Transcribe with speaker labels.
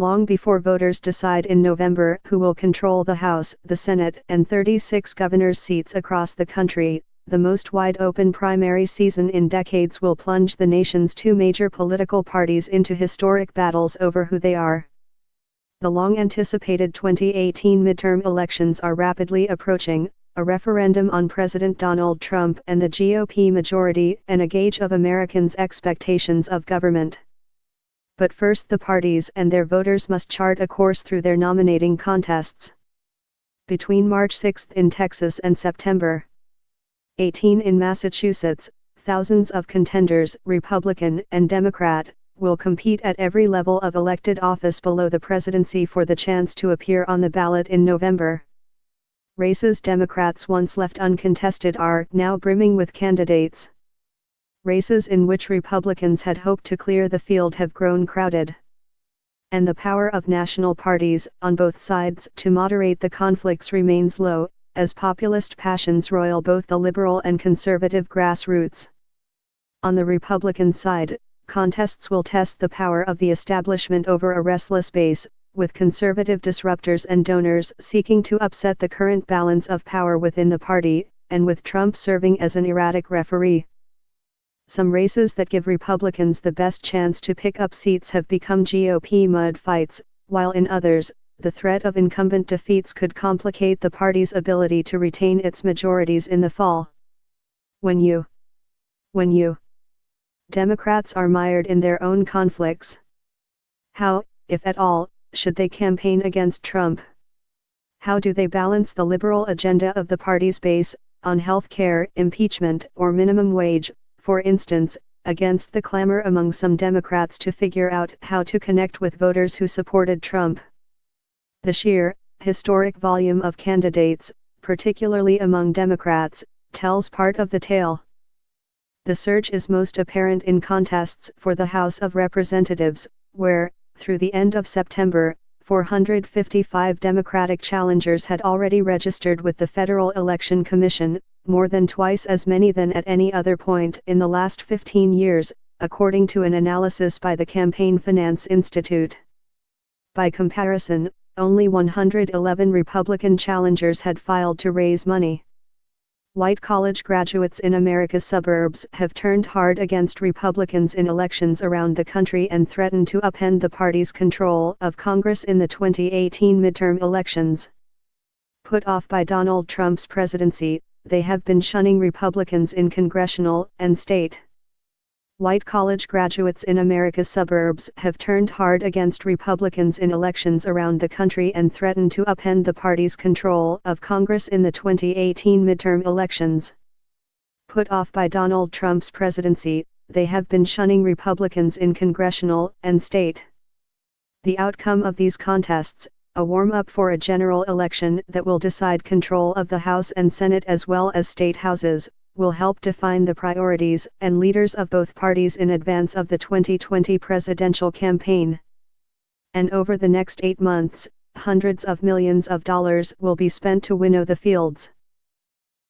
Speaker 1: long before voters decide in November who will control the House, the Senate, and 36 governor's seats across the country. The most wide-open primary season in decades will plunge the nation's two major political parties into historic battles over who they are. The long-anticipated 2018 midterm elections are rapidly approaching, a referendum on President Donald Trump and the GOP majority, and a gauge of Americans' expectations of government. But first, the parties and their voters must chart a course through their nominating contests. Between March 6 in Texas and September 18 in Massachusetts, thousands of contenders, Republican and Democrat, will compete at every level of elected office below the presidency for the chance to appear on the ballot in November. Races Democrats once left uncontested are now brimming with candidates. Races in which Republicans had hoped to clear the field have grown crowded. And the power of national parties, on both sides, to moderate the conflicts remains low, as populist passions roil both the liberal and conservative grassroots. On the Republican side, contests will test the power of the establishment over a restless base, with conservative disruptors and donors seeking to upset the current balance of power within the party, and with Trump serving as an erratic referee. Some races that give Republicans the best chance to pick up seats have become GOP mud fights, while in others, the threat of incumbent defeats could complicate the party's ability to retain its majorities in the fall. When you Democrats are mired in their own conflicts. How, if at all, should they campaign against Trump? How do they balance the liberal agenda of the party's base, on health care, impeachment, or minimum wage, for instance, against the clamor among some Democrats to figure out how to connect with voters who supported Trump? The sheer, historic volume of candidates, particularly among Democrats, tells part of the tale. The surge is most apparent in contests for the House of Representatives, where, through the end of September, 455 Democratic challengers had already registered with the Federal Election Commission, more than twice as many than at any other point in the last 15 years, according to an analysis by the Campaign Finance Institute. By comparison, only 111 Republican challengers had filed to raise money. White college graduates in America's suburbs have turned hard against Republicans in elections around the country and threatened to upend the party's control of Congress in the 2018 midterm elections. Put off by Donald Trump's presidency, they have been shunning Republicans in congressional and state. White college graduates in America's suburbs have turned hard against Republicans in elections around the country and threatened to upend the party's control of Congress in the 2018 midterm elections. Put off by Donald Trump's presidency, they have been shunning Republicans in congressional and state. The outcome of these contests, a warm-up for a general election that will decide control of the House and Senate as well as state houses, will help define the priorities and leaders of both parties in advance of the 2020 presidential campaign. And over the next 8 months, hundreds of millions of dollars will be spent to winnow the fields.